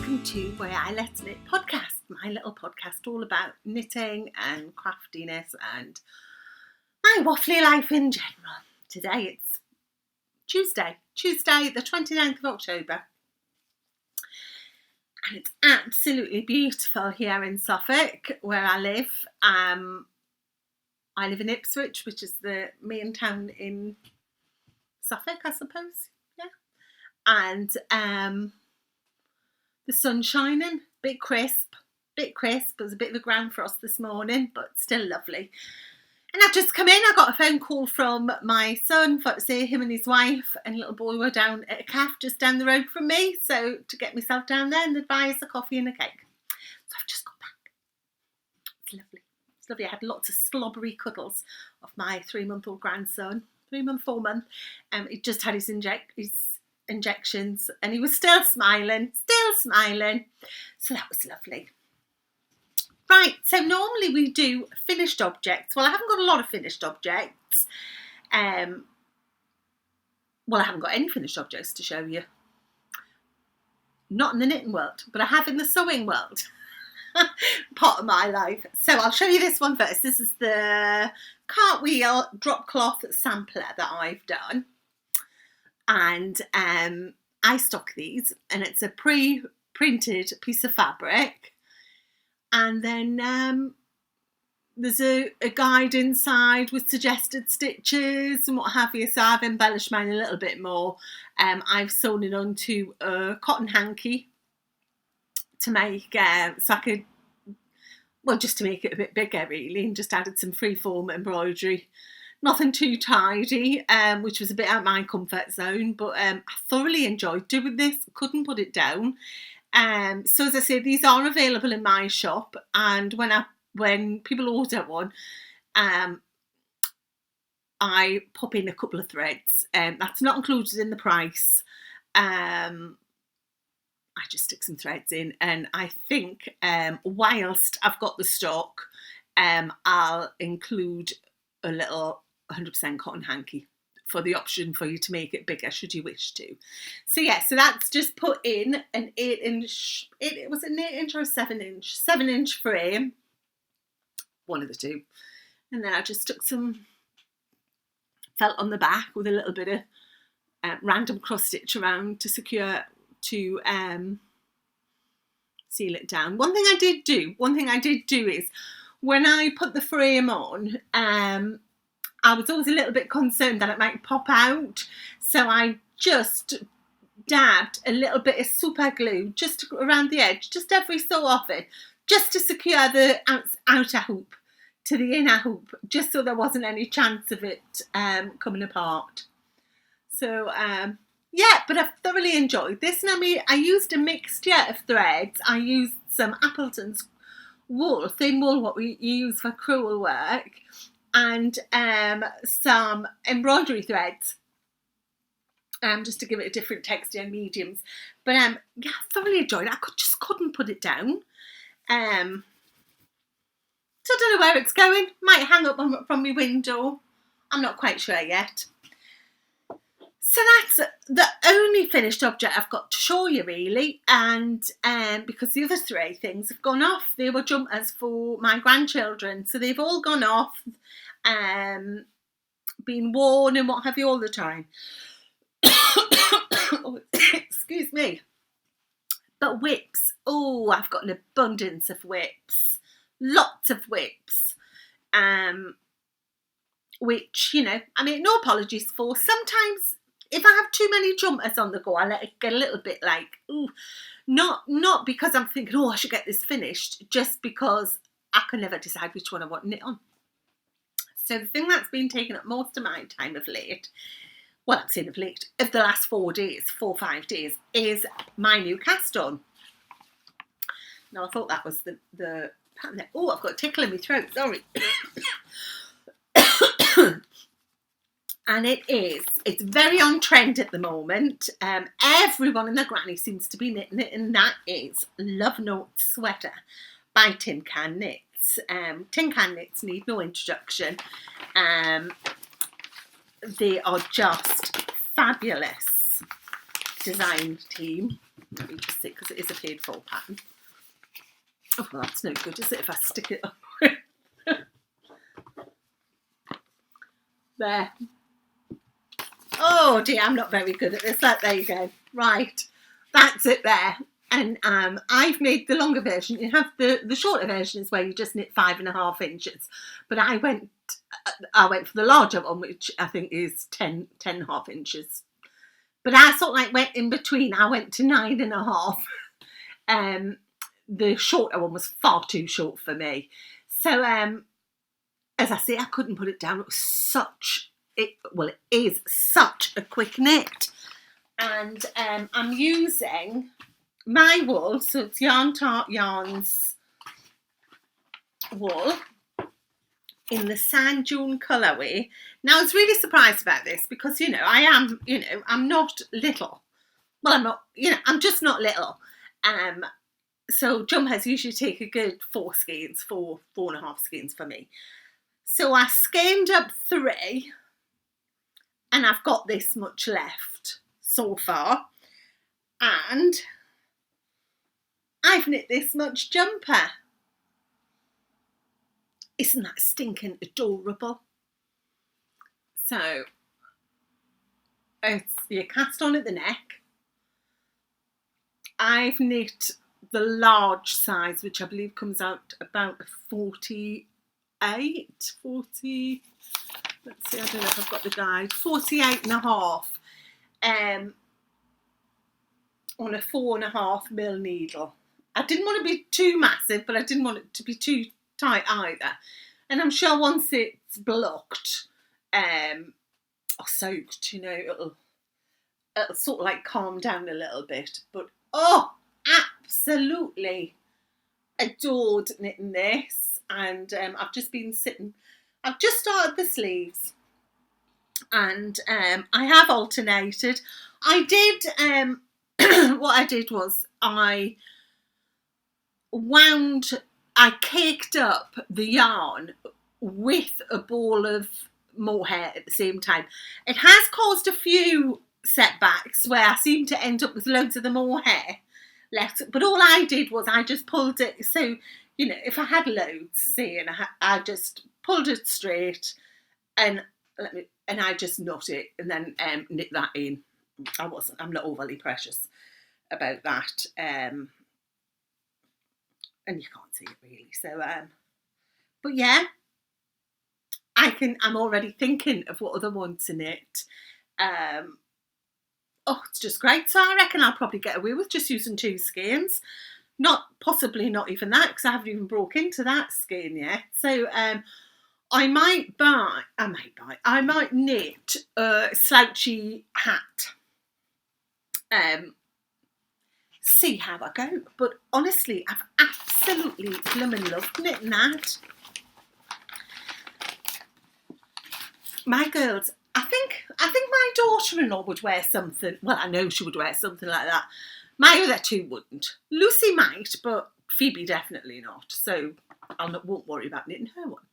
welcome to Where I Let's Knit podcast, my little podcast all about knitting and craftiness and my waffly life in general. Today it's Tuesday the 29th of October, and it's absolutely beautiful here in Suffolk where I live. I live in Ipswich, which is the main town in Suffolk, I suppose, yeah. And the sun's shining, bit crisp. It was a bit of a ground frost this morning, but still lovely. And I've just come in, I got a phone call from my son for to say him and his wife and little boy were down at a cafe just down the road from me. So to get myself down there and advise a coffee and a cake. So I've just got back. It's lovely. It's lovely. I had lots of slobbery cuddles of my 3-month-old grandson. 4 month. He just had his injections and he was still smiling. So that was lovely. Right, so normally we do finished objects. Well, I haven't got a lot of finished objects. I haven't got any finished objects to show you. Not in the knitting world, but I have in the sewing world. Part of my life. So I'll show you this one first. This is the cartwheel drop cloth sampler that I've done. And I stock these, and it's a pre-printed piece of fabric. And then there's a guide inside with suggested stitches and what have you. So I've embellished mine a little bit more. I've sewn it onto a cotton hanky to make, so I could, just to make it a bit bigger really, and just added some freeform embroidery. Nothing too tidy, which was a bit out of my comfort zone, but I thoroughly enjoyed doing this. Couldn't put it down. So as I say, these are available in my shop, and when people order one, I pop in a couple of threads. That's not included in the price. I just stick some threads in, and I think whilst I've got the stock, I'll include a little 100% cotton hanky for the option for you to make it bigger should you wish to. So yeah, so that's just put in an 8-inch, it was an 8-inch or 7-inch frame, one of the two. And then I just stuck some felt on the back with a little bit of random cross stitch around to secure, to seal it down. One thing I did do is when I put the frame on, I was always a little bit concerned that it might pop out. So I just dabbed a little bit of super glue just around the edge, just every so often, just to secure the outer hoop to the inner hoop, just so there wasn't any chance of it coming apart. So yeah, but I've thoroughly enjoyed this. And I used a mixture of threads. I used some Appleton's wool, thin wool, what we use for crewel work, and some embroidery threads, just to give it a different texture and mediums. But yeah, I thoroughly enjoyed it. I couldn't put it down. So I don't know where it's going. Might hang up from my window. I'm not quite sure yet. So that's the only finished object I've got to show you really, and because the other 3 things have gone off. They were jumpers for my grandchildren, so they've all gone off, been worn and what have you all the time. Oh, excuse me. But whips, I've got an abundance of whips, lots of whips, which, no apologies for. Sometimes if I have too many jumpers on the go, I let it get a little bit like, not because I'm thinking, I should get this finished, just because I can never decide which one I want to knit on. So the thing that's been taking up most of my time of late, of the last 4 or 5 days, is my new cast on. Now I thought that was the pattern there. I've got a tickle in my throat, sorry. And it's very on trend at the moment. Everyone and their granny seems to be knitting it, and that is Love Note Sweater by Tin Can Knits. Tin Can Knits need no introduction. They are just fabulous design team. Let me just see, because it is a paid for pattern. Oh, well, that's no good, is it, if I stick it up? There. Oh dear, I'm not very good at this. There you go. Right, that's it there. And I've made the longer version. You have the shorter version is where you just knit 5.5 inches. But I went for the larger one, which I think is 10.5 inches. But I sort of like went in between. I went to 9.5. The shorter one was far too short for me. So as I say, I couldn't put it down. It was it is such a quick knit. And I'm using my wool, so it's Yarn Tart Yarns wool in the Sand Dune colourway. Now, I was really surprised about this because, I'm not little. Well, I'm not, I'm just not little. So jumpers usually take a good 4.5 skeins for me. So I skeined up 3 and I've got this much left so far. And I've knit this much jumper. Isn't that stinking adorable? So it's your cast on at the neck. I've knit the large size, which I believe comes out about 40. Let's see, I don't know if I've got the guide. 48.5 on a 4.5mm needle. I didn't want to be too massive, but I didn't want it to be too tight either. And I'm sure once it's blocked or soaked, it'll sort of like calm down a little bit. But absolutely adored knitting this. And I've just started the sleeves, and I have alternated. I did what I did was I caked up the yarn with a ball of mohair at the same time. It has caused a few setbacks where I seem to end up with loads of the mohair left, but all I did was I just pulled it. So if I had loads, see, and I just pulled it straight, and I just knot it and then knit that in. I'm not overly precious about that, and you can't see it really. So, but yeah, I'm already thinking of what other ones to knit. It's just great. So I reckon I'll probably get away with just using 2 skeins. Possibly not even that, because I haven't even broke into that skein yet. So I might knit a slouchy hat. See how I go. But honestly, I've absolutely blooming loved knitting that. My girls, I think my daughter-in-law would wear something. Well, I know she would wear something like that. My other 2 wouldn't. Lucy might, but Phoebe definitely not. So I won't worry about knitting her one.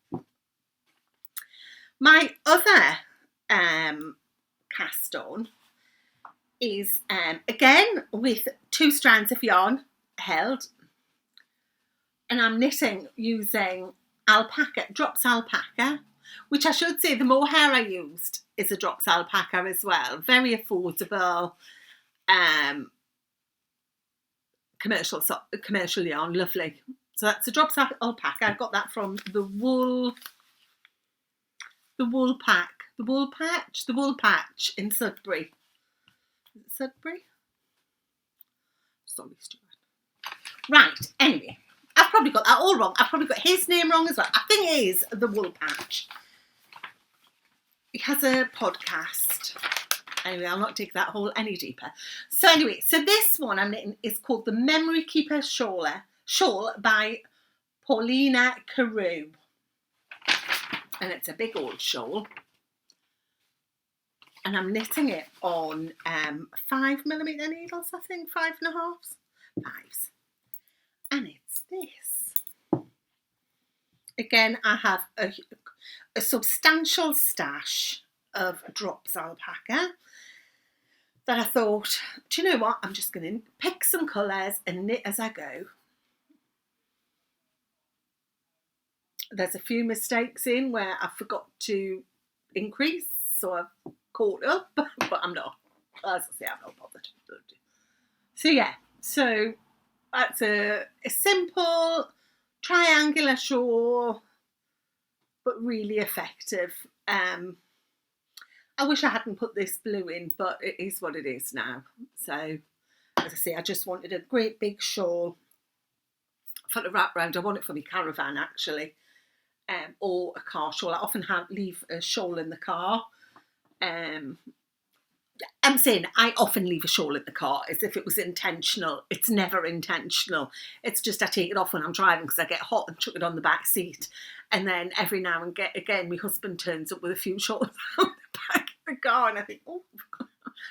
My other cast on is again with 2 strands of yarn held, and I'm knitting using Drops alpaca, which I should say the mohair I used is a Drops alpaca as well. Very affordable. Commercial yarn, lovely. So that's the Drops alpaca. I got that from the wool patch in Sudbury. Is it Sudbury? Sorry, Stuart. Right, anyway, I've probably got that all wrong. I've probably got his name wrong as well. I think it is the Wool Patch. He has a podcast. Anyway, I'll not dig that hole any deeper. So this one I'm knitting is called the Memory Keeper Shawl by Paulina Carew. And it's a big old shawl. And I'm knitting it on 5mm needles, I think, 5.5s. 5s. And it's this. Again, I have a substantial stash of Drops alpaca. that I thought, do you know what? I'm just going to pick some colours and knit as I go. There's a few mistakes in where I forgot to increase, so I've caught up, but I'm not. As I say, I'm not bothered. So yeah, so that's a simple triangular shawl, but really effective. I wish I hadn't put this blue in, but it is what it is now. So, as I say, I just wanted a great big shawl for the wrap round. I want it for my caravan, actually, or a car shawl. I often leave a shawl in the car. I'm saying I often leave a shawl in the car as if it was intentional. It's never intentional. It's just I take it off when I'm driving because I get hot and chuck it on the back seat. And then every now and again, my husband turns up with a few shawls on the back of the car, and I think, oh,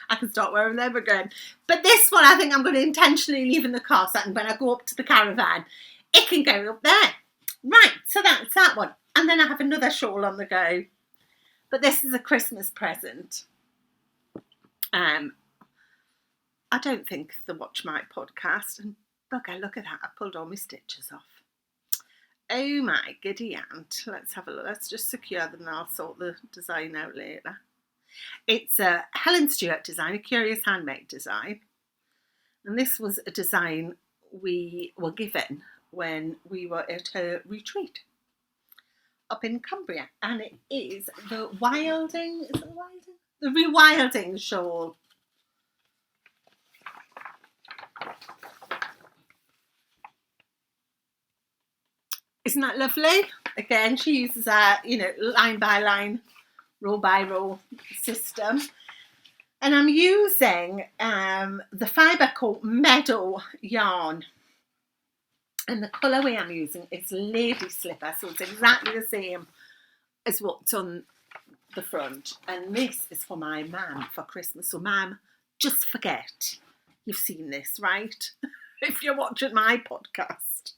I can start wearing them again. But this one, I think I'm going to intentionally leave in the car so that when I go up to the caravan, it can go up there. Right, so that's that one. And then I have another shawl on the go. But this is a Christmas present. I don't think they watch my podcast. And okay, look at that. I pulled all my stitches off. Oh my giddy aunt. Let's have a look. Let's just secure them and I'll sort the design out later. It's a Helen Stewart design, a curious handmade design. And this was a design we were given when we were at her retreat up in Cumbria. And it is the Wildin, is it the Wildin? The Rewilding shawl. Isn't that lovely? Again, she uses a, line by line, row by row system. And I'm using the fibre called Meadow yarn. And the colourway I'm using is Lady Slipper. So it's exactly the same as what's on the front. And this is for my mum for Christmas. So mum, just forget you've seen this, right? If you're watching my podcast.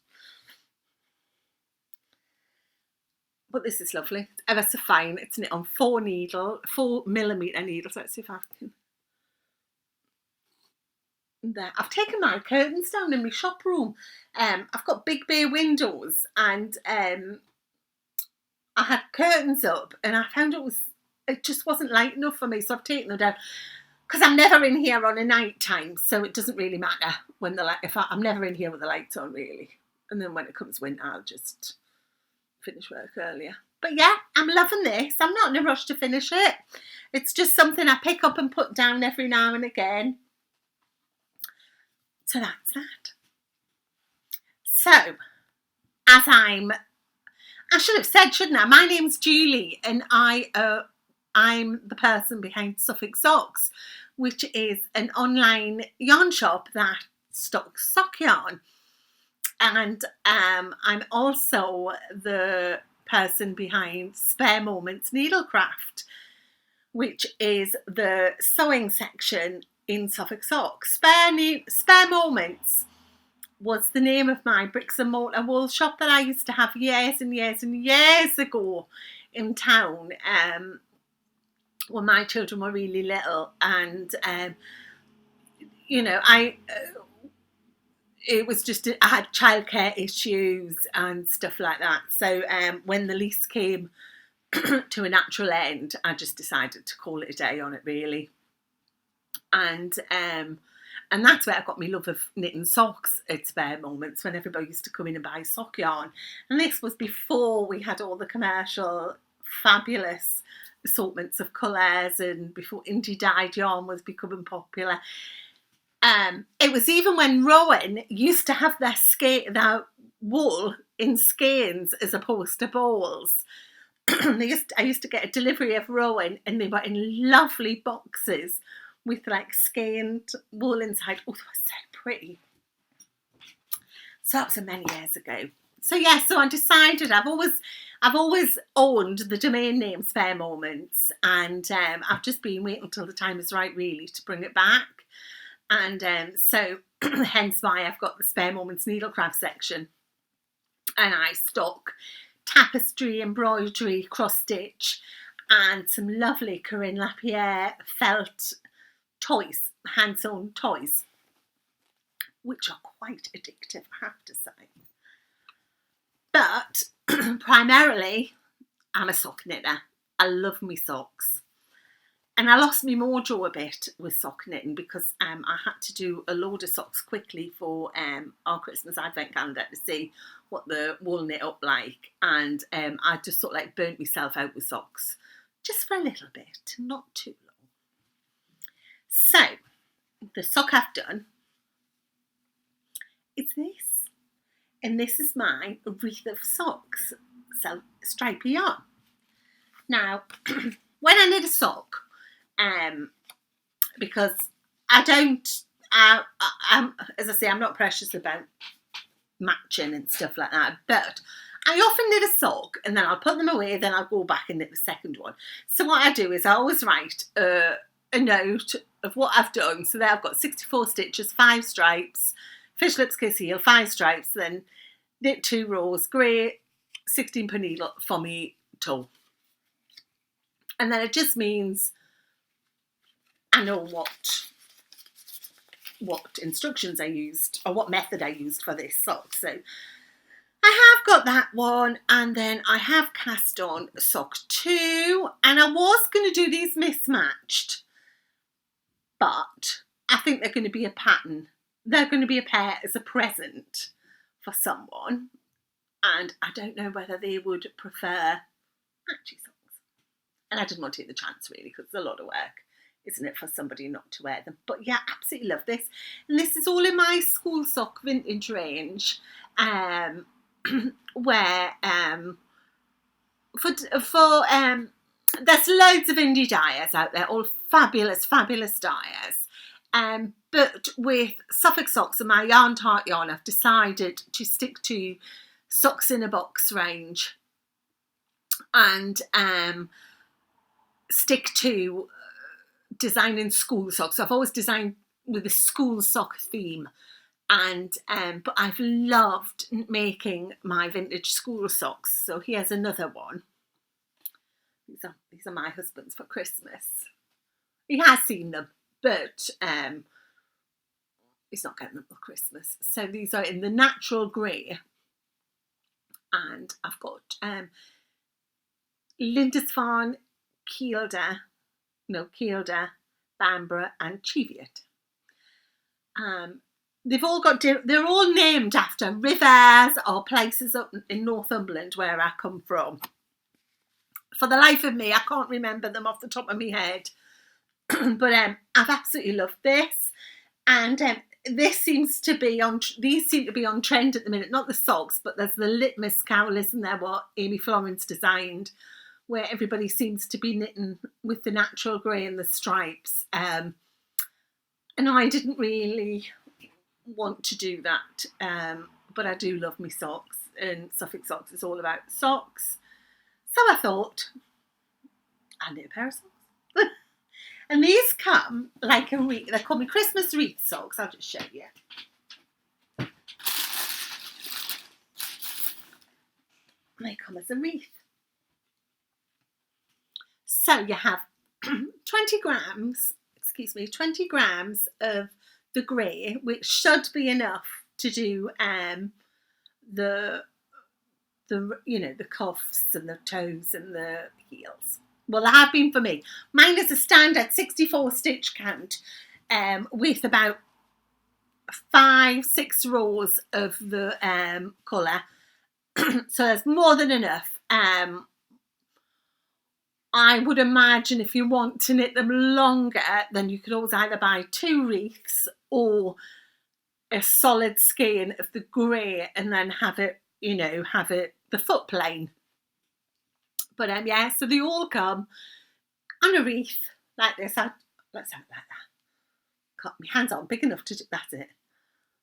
But this is lovely. It's ever so fine. It's knit on 4mm needles. Let's see if I can. There. I've taken my curtains down in my shop room. I've got big bay windows, and I had curtains up, and I found it just wasn't light enough for me, so I've taken them down. Because I'm never in here on a night time, so it doesn't really matter when I'm never in here with the lights on, really. And then when it comes winter, I'll just finish work earlier. But yeah, I'm loving this. I'm not in a rush to finish it. It's just something I pick up and put down every now and again. So that's that. So, I should have said, shouldn't I? My name's Julie, and I'm the person behind Suffolk Socks, which is an online yarn shop that stocks sock yarn. And I'm also the person behind Spare Moments Needlecraft, which is the sewing section in Suffolk Socks. Spare Moments was the name of my bricks and mortar wool shop that I used to have years and years and years ago in town when my children were really little. And, it was just, I had childcare issues and stuff like that. So when the lease came to a natural end, I just decided to call it a day on it, really. And that's where I got my love of knitting socks at Spare Moments, when everybody used to come in and buy sock yarn. And this was before we had all the commercial fabulous assortments of colours, and before indie dyed yarn was becoming popular. It was even when Rowan used to have their wool in skeins as opposed to balls. I used to get a delivery of Rowan, and they were in lovely boxes with like skeined wool inside. Oh, they were so pretty. So that was many years ago. So yeah, so I decided I've always owned the domain name Spare Moments, and I've just been waiting until the time is right, really, to bring it back. And so hence why I've got the Spare Moments Needlecraft section, and I stock tapestry, embroidery, cross stitch, and some lovely Corinne Lapierre felt toys, hand-sewn toys, which are quite addictive, I have to say. But primarily, I'm a sock knitter. I love my socks. And I lost my mojo a bit with sock knitting because I had to do a load of socks quickly for our Christmas advent calendar to see what the wool knit up like. And I just sort of like burnt myself out with socks. Just for a little bit, not too long. So, the sock I've done is this. And this is my wreath of socks, so stripy yarn. Now, when I knit a sock, because I'm, as I say, I'm not precious about matching and stuff like that, but I often knit a sock and then I'll put them away, then I'll go back and knit the second one. So what I do is I always write a note of what I've done. So there I've got 64 stitches, 5 stripes, fish lips, kiss heel, 5 stripes, then knit 2 rows, grey 16 per needle for me toe. And then it just means I know what instructions I used or what method I used for this sock. So I have got that one, and then I have cast on sock 2, and I was going to do these mismatched, but I think they're going to be a pattern. They're going to be a pair as a present for someone, and I don't know whether they would prefer matchy socks. And I didn't want to take the chance really because it's a lot of work, isn't it, for somebody not to wear them. But yeah, absolutely love this. And this is all in my school sock vintage range, where there's loads of indie dyers out there, all fabulous dyers. But with Suffolk Socks and my Yarn Tart yarn, I've decided to stick to Socks in a Box range and stick to designing school socks. I've always designed with a school sock theme, and but I've loved making my vintage school socks. So here's another one. These are my husband's for Christmas. He has seen them, but he's not getting them for Christmas. So these are in the natural grey, and I've got Lindisfarne, Kielder, Bamborough and Cheviot. They've all got, they're all named after rivers or places up in Northumberland where I come from. For the life of me, I can't remember them off the top of my head. But I've absolutely loved this. And this seems to be on, these seem to be on trend at the minute. Not the socks, but there's the litmus cowl, isn't there, what Amy Florence designed, where everybody seems to be knitting with the natural grey and the stripes. And I didn't really want to do that, but I do love my socks, and Suffolk Socks is all about socks. So I thought, I'll knit a pair of socks. And these come like a wreath. They're called me Christmas wreath socks. I'll just show you. They come as a wreath. So you have 20 grams of the grey, which should be enough to do the cuffs and the toes and the heels. Well, they have been for me. Mine is a standard 64 stitch count with about 5-6 rows of the colour. So there's more than enough. I would imagine if you want to knit them longer, then you could always either buy 2 wreaths or a solid skein of the grey and then have it the foot plain. But yeah, so they all come on a wreath like this. Let's have it like that. My hands aren't big enough to do, that's it.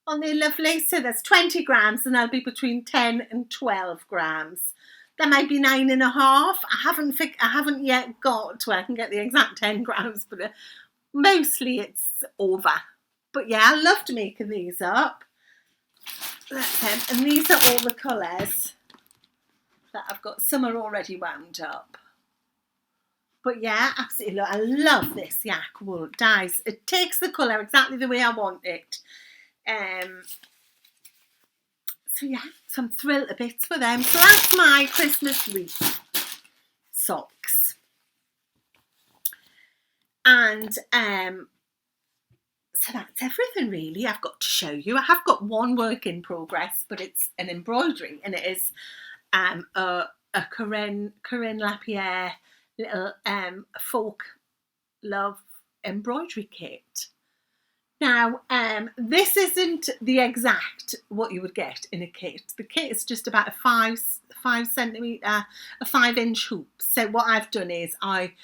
Aren't they lovely? So there's 20 grams and they'll be between 10 and 12 grams. There might be 9.5. I haven't yet got to where I can get the exact 10 grams, but mostly it's over. But yeah, I loved making these up. And these are all the colours that I've got. Some are already wound up, But yeah, absolutely. I love this yak wool dyes. It takes the colour exactly the way I want it. So yeah, so I'm thrilled to bits for them. So that's my Christmas wreath socks. And so that's everything really I've got to show you. I have got one work in progress, but it's an embroidery, and it is a Corinne Lapierre little folk love embroidery kit. Now, this isn't the exact what you would get in a kit. The kit is just about a 5-inch hoop. So what I've done is I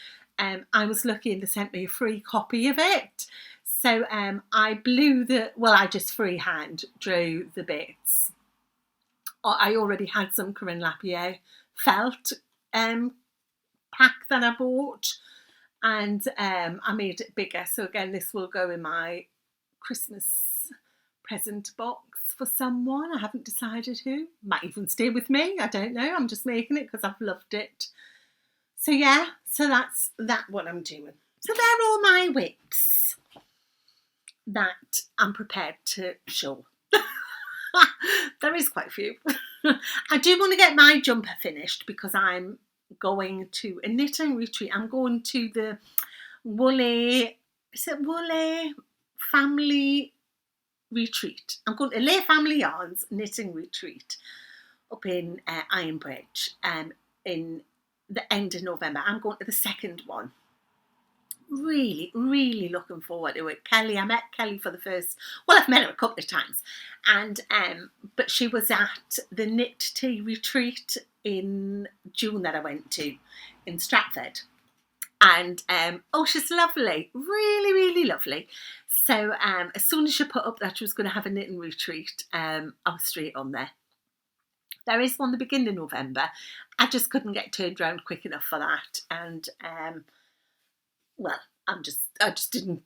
was lucky and they sent me a free copy of it. So I I just freehand drew the bits. I already had some Corinne Lapierre felt pack that I bought, and I made it bigger. So again, this will go in my Christmas present box for someone. I haven't decided who. Might even stay with me. I don't know. I'm just making it because I've loved it. So yeah, so that's what I'm doing. So they're all my whips that I'm prepared to show. There is quite a few. I do want to get my jumper finished because I'm going to a knitting retreat. I'm going to the Woolly family retreat. I'm going to Lay Family Yarns knitting retreat up in Ironbridge in the end of November. I'm going to the second one. Really, really looking forward to it. Kelly, I met Kelly for the first, I've met her a couple of times, and but she was at the Knit Tea retreat in June that I went to in Stratford, and she's lovely, really, really lovely. So as soon as she put up that she was going to have a knitting retreat, I was straight on there. There is one the beginning of November. I just couldn't get turned around quick enough for that, and I just didn't.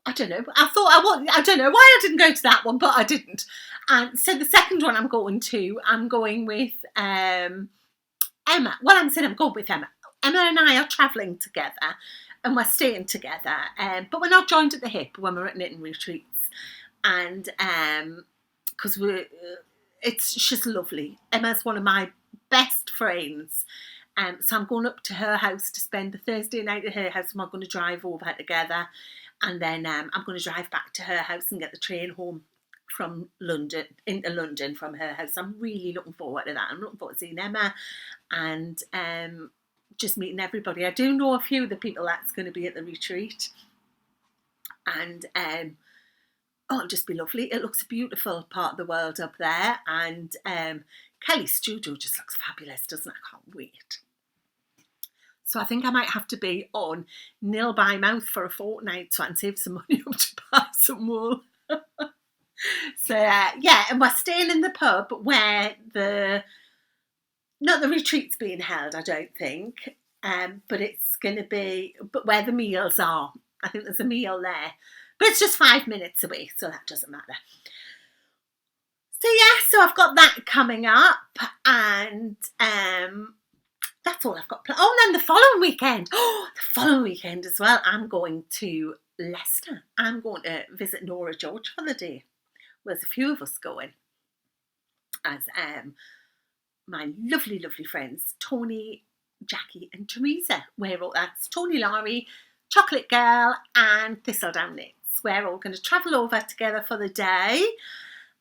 I don't know. I don't know why I didn't go to that one, but I didn't. And so the second one I'm going with Emma. Well, I'm going with Emma. Emma and I are travelling together, and we're staying together. But we're not joined at the hip when we're at knitting retreats, and because she's lovely. Emma's one of my best friends. So I'm going up to her house to spend the Thursday night at her house, and we're going to drive over together, and then I'm going to drive back to her house and get the train home from London, into London from her house. I'm really looking forward to that. I'm looking forward to seeing Emma and just meeting everybody. I do know a few of the people that's going to be at the retreat, and it'll just be lovely. It looks a beautiful part of the world up there, and Kelly's studio just looks fabulous, doesn't it? I can't wait. So I think I might have to be on nil by mouth for a fortnight so I can save some money up to buy some wool. So yeah, and we're staying in the pub where not the retreat's being held, I don't think, but it's going to be, but where the meals are. I think there's a meal there, but it's just 5 minutes away, so that doesn't matter. So yeah, so I've got that coming up, and that's all I've got planned. Oh, and then the following weekend as well, I'm going to Leicester. I'm going to visit Nora George for the day. There's a few of us going, as my lovely, lovely friends, Tony, Jackie and Teresa. That's Tony Laurie, Chocolate Girl and Thistledown Knits. We're all going to travel over together for the day,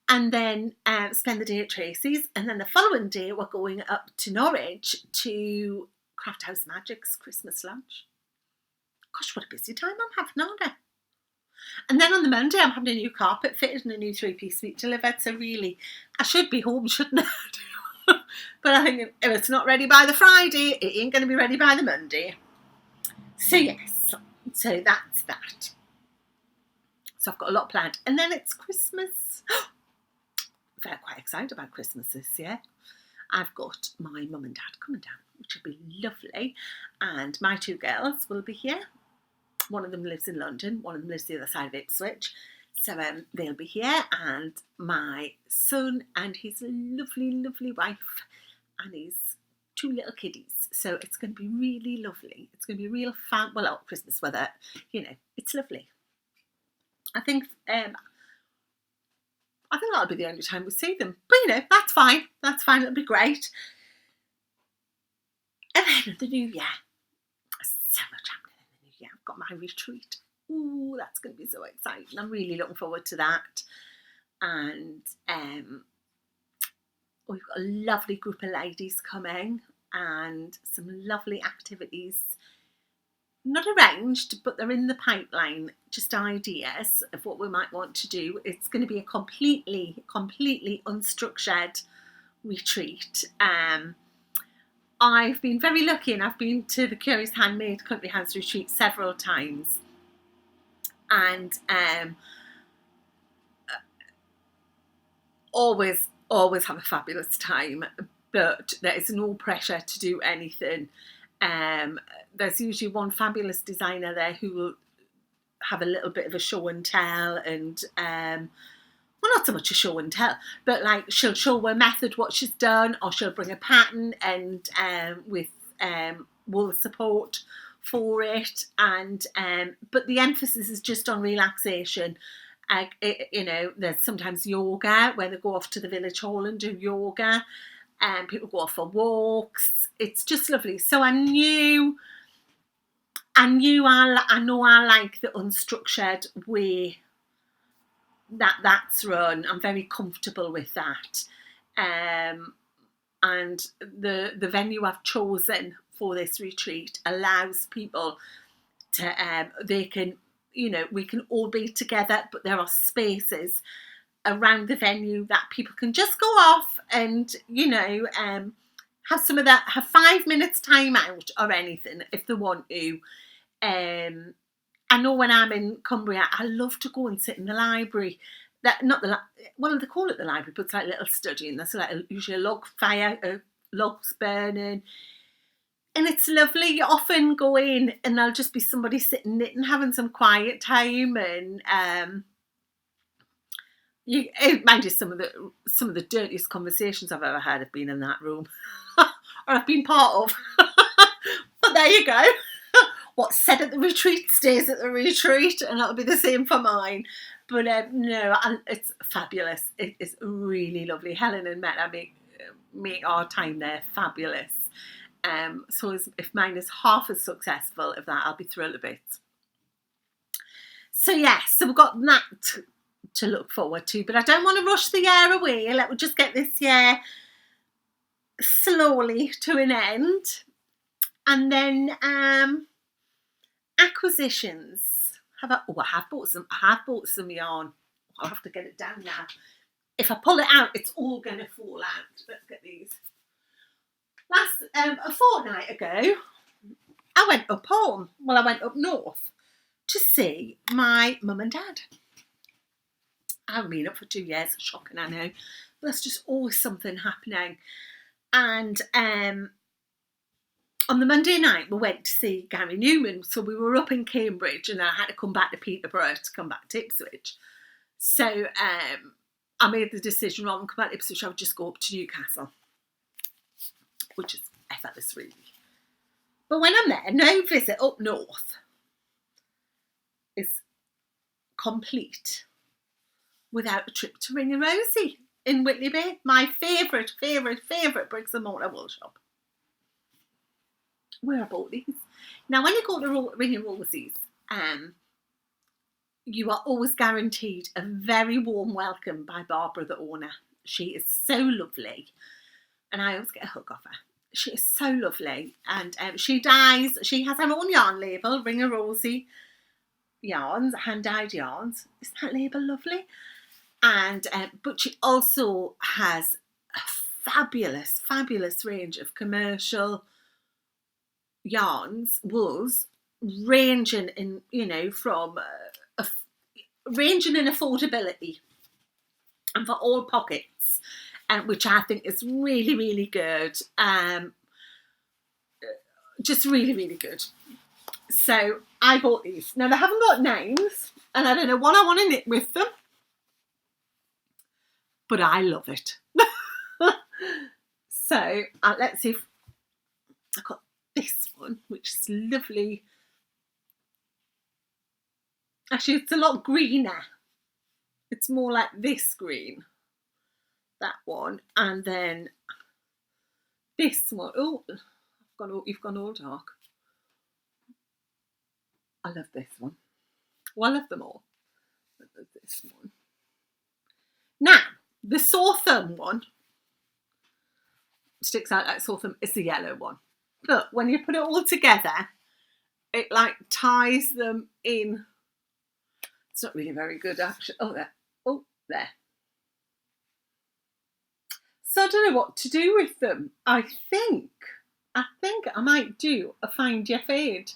and then spend the day at Tracy's, and then the following day we're going up to Norwich to Craft House Magic's Christmas lunch. Gosh, what a busy time I'm having, aren't I? And then on the Monday I'm having a new carpet fitted and a new 3-piece suite delivered, so really I should be home, shouldn't I? But I think if it's not ready by the Friday, it ain't going to be ready by the Monday. So yes, so that's that. So I've got a lot planned, and then it's Christmas. I'm quite excited about Christmas this year. I've got my mum and dad coming down, which will be lovely, and my 2 girls will be here. One of them lives in London, one of them lives the other side of Ipswich, so they'll be here, and my son and his lovely, lovely wife and his 2 little kiddies. So it's going to be really lovely. It's going to be real fun. Well, Christmas weather, you know, it's lovely. I think that'll be the only time we see them. But, you know, that's fine. That's fine. It'll be great. And then the new year. So much happening in the new year. I've got my retreat. Ooh, that's going to be so exciting. I'm really looking forward to that. And we've got a lovely group of ladies coming and some lovely activities. Not arranged, but they're in the pipeline, just ideas of what we might want to do. It's going to be a completely unstructured retreat. I've been very lucky, and I've been to the Curious Handmade Country House retreat several times. And always have a fabulous time, but there is no pressure to do anything. There's usually one fabulous designer there who will have a little bit of a show and tell, and well, not so much a show and tell, but like she'll show her method, what she's done, or she'll bring a pattern and with wool support for it, and but the emphasis is just on relaxation. You know, there's sometimes yoga where they go off to the village hall and do yoga, and people go off for walks. It's just lovely. So I know I like the unstructured way that's run. I'm very comfortable with that. And the venue I've chosen for this retreat allows people to they can, you know, we can all be together, but there are spaces around the venue that people can just go off and, you know, have some of that, have 5 minutes time out or anything if they want to. I know when I'm in Cumbria, I love to go and sit in the library. Well, they call it the library, but it's like a little study, and there's like usually a log fire, logs burning. And it's lovely. You often go in and there'll just be somebody sitting knitting, having some quiet time, and mind you, some of the dirtiest conversations I've ever had have been in that room, or I've been part of. But there you go. What's said at the retreat stays at the retreat, and that'll be the same for mine. But no, it's fabulous. It is really lovely. Helen and Meta make our time there fabulous. So if mine is half as successful of that, I'll be thrilled a bit. So yes, so we've got that to look forward to, but I don't want to rush the year away. Let me just get this year slowly to an end. And then acquisitions. I have bought some yarn. I'll have to get it down now. If I pull it out, it's all going to fall out. Let's get these. A fortnight ago, I went up home. Well, I went up north to see my mum and dad. I haven't been up for 2 years. Shocking, I know. But there's just always something happening. And on the Monday night, we went to see Gary Newman. So we were up in Cambridge, and I had to come back to Peterborough to come back to Ipswich. So I made the decision, rather than come back to Ipswich, I would just go up to Newcastle, which is effortless, really. But when I'm there, no visit up north is complete without a trip to Ring and Rosie in Whitley Bay, my favourite bricks and mortar wool shop. Where I bought these. Now, when you go to Ring and Rosie's, you are always guaranteed a very warm welcome by Barbara, the owner. She is so lovely, and I always get a hug off her. She is so lovely, and she has her own yarn label, Ring and Rosie yarns, hand-dyed yarns. Isn't that label lovely? And but she also has a fabulous range of commercial yarns, wools, ranging in, you know, from ranging in affordability and for all pockets, which I think is really good. Just really good. So I bought these. Now, they haven't got names, and I don't know what I want to knit with them, but I love it. So let's see if I've got this one, which is lovely. Actually, it's a lot greener. It's more like this green, that one, and then this one. Oh, you've gone all dark. I love this one. Well, I love them all. I love this one. Now, the sore thumb one sticks out like sore thumb. It's the yellow one. But when you put it all together, it like ties them in. It's not really very good, actually. Oh, there. Oh, there. So I don't know what to do with them. I think I might do a find your fade.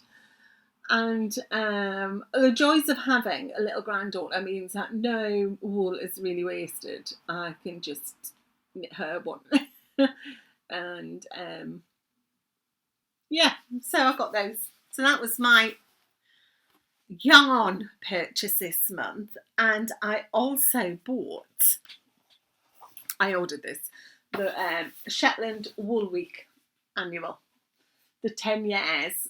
And the joys of having a little granddaughter means that no wool is really wasted. I can just knit her one. And yeah, so I've got those. So that was my yarn purchase this month. And I also I ordered this, the Shetland Wool Week Annual, the 10 years,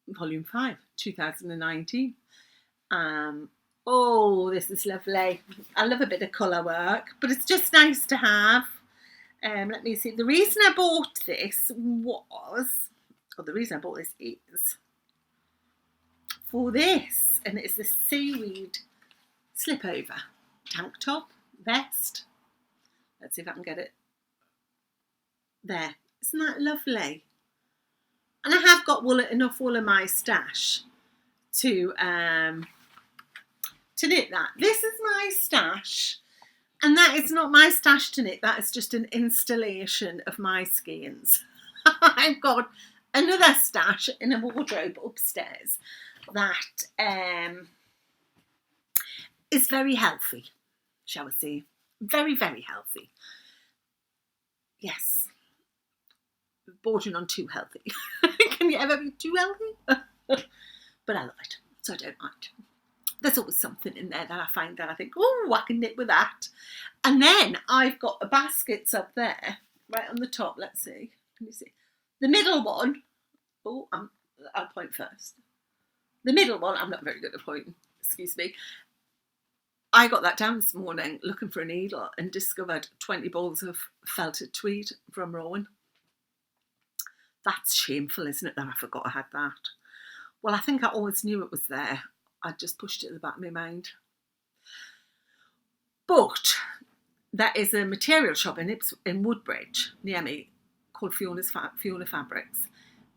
Volume 5, 2019. Oh, this is lovely. I love a bit of colour work, but it's just nice to have. Let me see. The reason I bought this is for this, and it's the seaweed slipover tank top vest. Let's see if I can get it there. Isn't that lovely? And I have got enough wool in my stash to knit that. This is my stash, and that is not my stash to knit. That is just an installation of my skeins. I've got another stash in a wardrobe upstairs that is very healthy, shall we say. Very, very healthy. Yes. Bordering on too healthy. Can you ever be too healthy? But I love it, so I don't mind. There's always something in there that I find that I think, oh, I can knit with that. And then I've got the baskets up there, right on the top. Let's see. Can you see? The middle one. Oh, I'll point first. The middle one, I'm not very good at pointing. Excuse me. I got that down this morning looking for a needle and discovered 20 balls of felted tweed from Rowan. That's shameful, isn't it, that I forgot I had that? Well, I think I always knew it was there. I just pushed it at the back of my mind. But there is a material shop in Woodbridge near me called Fiona Fabrics,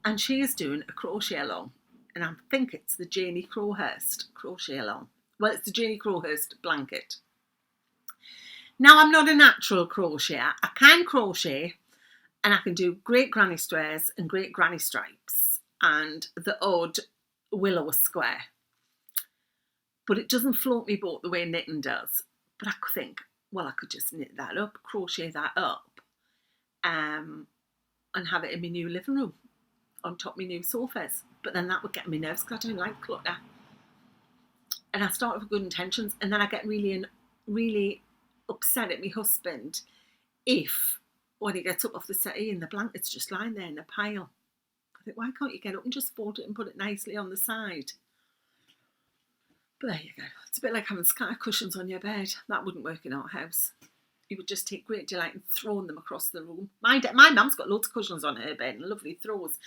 and she is doing a crochet along, and I think it's the Janie Crowhurst crochet along. Well, it's the Janie Crowhurst blanket. Now, I'm not a natural crocheter. I can crochet, and I can do great granny squares and great granny stripes and the odd willow square. But it doesn't float me boat the way knitting does. But I think, well, I could just knit that up, crochet that up, and have it in my new living room on top of my new sofas. But then that would get me nervous because I don't like clutter. And I start with good intentions, and then I get really upset at my husband if, when he gets up off the settee and the blanket's just lying there in a pile. I think, why can't you get up and just fold it and put it nicely on the side? But there you go. It's a bit like having scatter cushions on your bed. That wouldn't work in our house. You would just take great delight in throwing them across the room. My mum's got loads of cushions on her bed and lovely throws.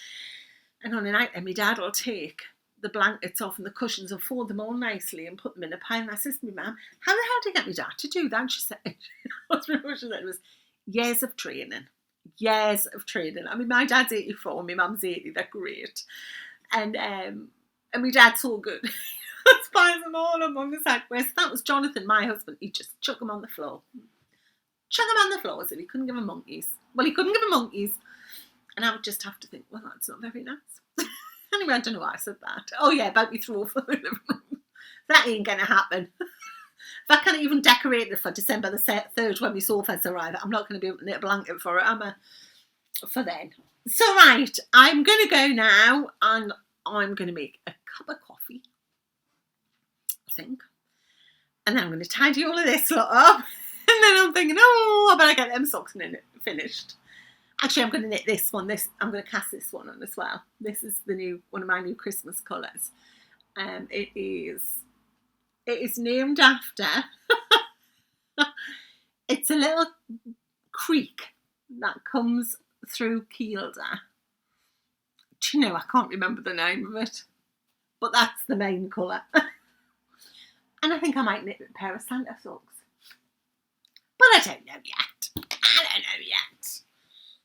And on a night, and my dad will take the blankets off and the cushions and fold them all nicely and put them in a pile. And I said to my mum, how the hell did I get my dad to do that? And she said, it was years of training. Years of training. I mean, my dad's 84, my mum's 80. They're great. And my dad's all good. Spies them all up on the side. Whereas that was Jonathan, my husband. He'd just chuck them on the floor. Chuck them on the floor as if he couldn't give them monkeys. Well, he couldn't give them monkeys. And I would just have to think, well, that's not very nice. Anyway, I don't know why I said that. Oh, yeah, about me throw for the living room. That ain't going to happen. If I can't even decorate it for December the 3rd when my sofas arrive, I'm not going to be able to knit a blanket for it, am I? For then. So, right, I'm going to go now and I'm going to make a cup of coffee, I think. And then I'm going to tidy all of this lot up. And then I'm thinking, oh, I better get them socks finished. Actually, I'm going to knit this one. I'm going to cast this one on as well. This is one of my new Christmas colours. It is named after. It's a little creek that comes through Kielder. Do you know, I can't remember the name of it, but that's the main colour. And I think I might knit a pair of Santa socks. But I don't know yet.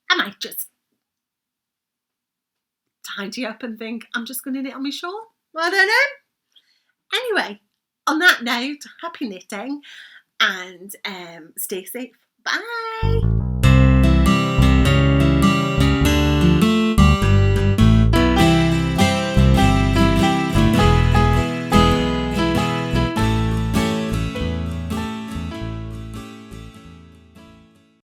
I might just tidy up and think I'm just going to knit on my shawl. I don't know. Anyway, on that note, happy knitting and stay safe. Bye.